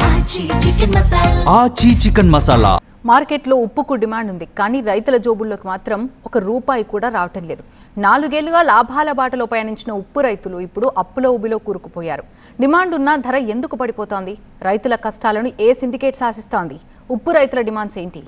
ఆచి చికెన్ మసాలా. మార్కెట్లో ఉప్పుకు డిమాండ్ ఉంది, కానీ రైతుల జోబుల్లోకి మాత్రం ₹1 కూడా రావటం లేదు. 4 ఏళ్లుగా లాభాల బాటలో పయనించిన ఉప్పు రైతులు ఇప్పుడు అప్పుల ఊబిలో కూరుకుపోయారు. డిమాండ్ ఉన్న ధర ఎందుకు పడిపోతోంది? రైతుల కష్టాలను ఏ సిండికేట్ శాసిస్తోంది? ఉప్పు రైతుల డిమాండ్స్ ఏంటి?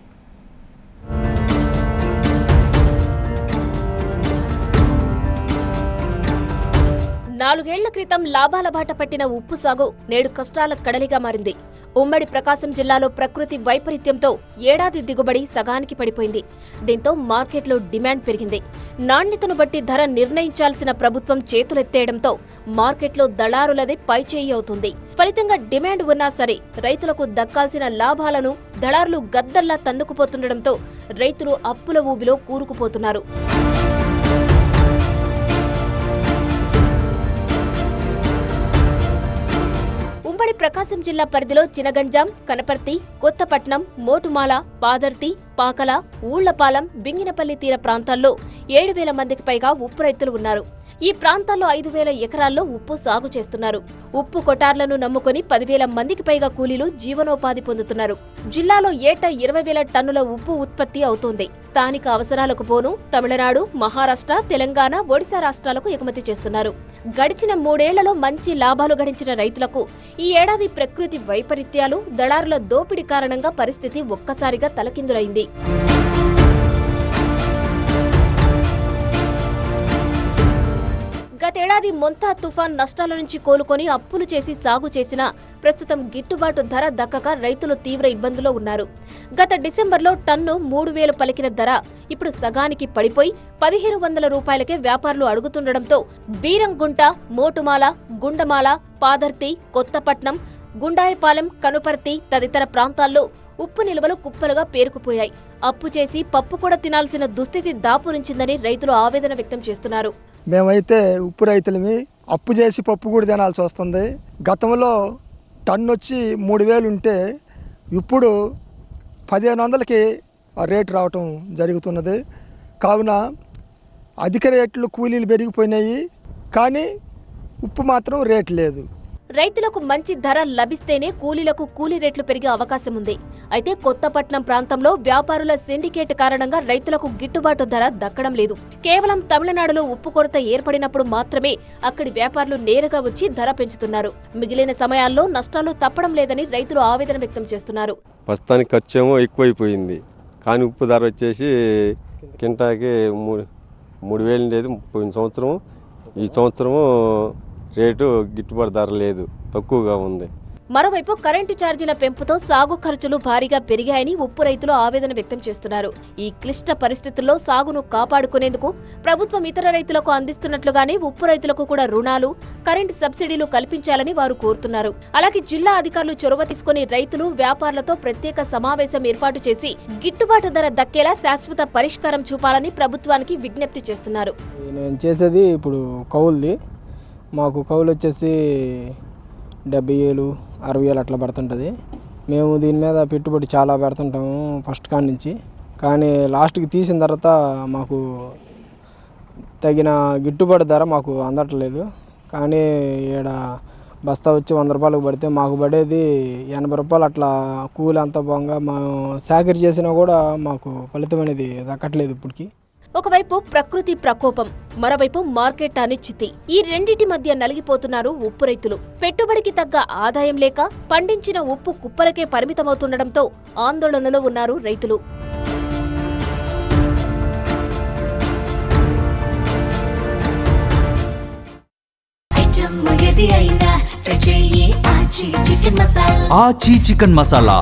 నాలుగేళ్ల క్రితం లాభాల బాట పట్టిన ఉప్పు సాగు నేడు కష్టాల కడలిగా మారింది. ఉమ్మడి ప్రకాశం జిల్లాలో ప్రకృతి వైపరీత్యంతో ఏడాది దిగుబడి సగానికి పడిపోయింది. దీంతో మార్కెట్లో డిమాండ్ పెరిగింది. నాణ్యతను బట్టి ధర నిర్ణయించాల్సిన ప్రభుత్వం చేతులెత్తేయడంతో మార్కెట్లో దళారులదే పైచేయి అవుతుంది. ఫలితంగా డిమాండ్ ఉన్నా సరే రైతులకు దక్కాల్సిన లాభాలను దళారులు గద్దల్లా తన్నుకుపోతుండటంతో రైతులు అప్పుల ఊబిలో కూరుకుపోతున్నారు. ఉమ్మడి ప్రకాశం జిల్లా పరిధిలో చినగంజాం, కనపర్తి, కొత్తపట్నం, మోటుమాల, పాదర్తి, పాకల, ఊళ్లపాలెం, బింగినపల్లి తీర ప్రాంతాల్లో 7,000 మందికి పైగా ఉప్పు రైతులు ఉన్నారు. ఈ ప్రాంతాల్లో 5,000 ఎకరాల్లో ఉప్పు సాగు చేస్తున్నారు. ఉప్పు కొటార్లను నమ్ముకుని 10,000 మందికి పైగా కూలీలు జీవనోపాధి పొందుతున్నారు. జిల్లాలో ఏటా 20,000 టన్నుల ఉప్పు ఉత్పత్తి అవుతోంది. స్థానిక అవసరాలకు పోను తమిళనాడు, మహారాష్ట్ర, తెలంగాణ, ఒడిశా రాష్ట్రాలకు ఎగుమతి చేస్తున్నారు. గడిచిన 3 ఏళ్లలో మంచి లాభాలు గడించిన రైతులకు ఈ ఏడాది ప్రకృతి వైపరీత్యాలు, దళారుల దోపిడీ కారణంగా పరిస్థితి ఒక్కసారిగా తలకిందులైంది. గతేడాది మొంతా తుఫాన్ నష్టాల నుంచి కోలుకొని అప్పులు చేసి సాగు చేసినా ప్రస్తుతం గిట్టుబాటు ధర దక్కక రైతులు తీవ్ర ఇబ్బందుల్లో ఉన్నారు. గత డిసెంబర్లో టన్ను 3,000 పలికిన ధర ఇప్పుడు సగానికి పడిపోయి ₹1,500కే వ్యాపారులు అడుగుతుండటంతో బీరంగుంట, మోటుమాల, గుండమాల, పాదర్తి, కొత్తపట్నం, గుండాయపాలెం, కనుపర్తి తదితర ప్రాంతాల్లో ఉప్పు నిల్వలు కుప్పలుగా పేరుకుపోయాయి. అప్పు చేసి పప్పు కూడా తినాల్సిన దుస్థితి దాపురించిందని రైతులు ఆవేదన వ్యక్తం చేస్తున్నారు. మేమైతే ఉప్పు రైతులమి అప్పు చేసి పప్పు కూడా తినాల్సి వస్తుంది. గతంలో టన్ను వచ్చి 3,000 ఉంటే ఇప్పుడు 1,500కి రేటు రావటం జరుగుతున్నది. కావున అధిక రేట్లు కూలీలు పెరిగిపోయినాయి, కానీ ఉప్పు మాత్రం రేటు లేదు. రైతులకు మంచి ధర లభిస్తేనే కూలీలకు కూలీ రేట్లు పెరిగే అవకాశం ఉంది. అయితే కొత్తపట్నం ప్రాంతంలో వ్యాపారుల సిండికేట్ కారణంగా రైతులకు గిట్టుబాటు ధర దక్కడం లేదు. కేవలం తమిళనాడులో ఉప్పు కొరత ఏర్పడినప్పుడు మాత్రమే అక్కడి వ్యాపారులు నేరుగా వచ్చి ధర పెంచుతున్నారు. మిగిలిన సమయాల్లో నష్టాలు తప్పడం లేదని రైతులు ఆవేదన వ్యక్తం చేస్తున్నారు. ప్రస్తుతానికి ఖర్చు ఏమో ఎక్కువైపోయింది, కానీ ఉప్పు ధర వచ్చేసి కింటాకి 3,000 ఉండేది పోయిన సంవత్సరం. ఈ సంవత్సరము రేటు గిట్టుబాటు ధర లేదు, తక్కువగా ఉంది. మరోవైపు కరెంటు ఛార్జీల పెంపుతో సాగు ఖర్చులు భారీగా పెరిగాయని ఉప్పు రైతులు ఆవేదన వ్యక్తం చేస్తున్నారు. ఈ క్లిష్ట పరిస్థితుల్లో సాగును కాపాడుకునేందుకు ప్రభుత్వం ఇతర రైతులకు అందిస్తున్నట్లుగానే ఉప్పు రైతులకు కూడా రుణాలు, కరెంటు సబ్సిడీలు కల్పించాలని వారు కోరుతున్నారు. అలాగే జిల్లా అధికారులు చొరవ తీసుకుని రైతులు, వ్యాపారులతో ప్రత్యేక సమావేశం ఏర్పాటు చేసి గిట్టుబాటు ధర దక్కేలా శాశ్వత పరిష్కారం చూపాలని ప్రభుత్వానికి విజ్ఞప్తి చేస్తున్నారు. నేను చేసేది ఇప్పుడు కౌలుది. మాకు కౌలు వచ్చేసి 70,000, 60,000 అట్లా పడుతుంటుంది. మేము దీని మీద పెట్టుబడి చాలా పెడుతుంటాము ఫస్ట్ కాడి నుంచి, కానీ లాస్ట్కి తీసిన తర్వాత మాకు తగిన గిట్టుబాటు ధర మాకు అందట్లేదు. కానీ ఈడ బస్తా వచ్చి ₹100 పడితే మాకు పడేది ₹80 అట్లా కూలి అంత బాగా మేము సేకరి చేసినా కూడా మాకు ఫలితం అనేది దక్కట్లేదు ఇప్పటికి. ఒకవైపు ప్రకృతి ప్రకోపం, మరోవైపు మార్కెట్ అనిశ్చితి. ఈ రెండిటి మధ్య నలిగిపోతున్నారు ఉప్పు రైతులు. పెట్టుబడికి తగ్గ ఆదాయం లేక పండించిన ఉప్పు కుప్పలకే పరిమితమవుతుండటంతో ఆందోళనలో ఉన్నారు రైతులు. ఆచి చికెన్ మసాలా.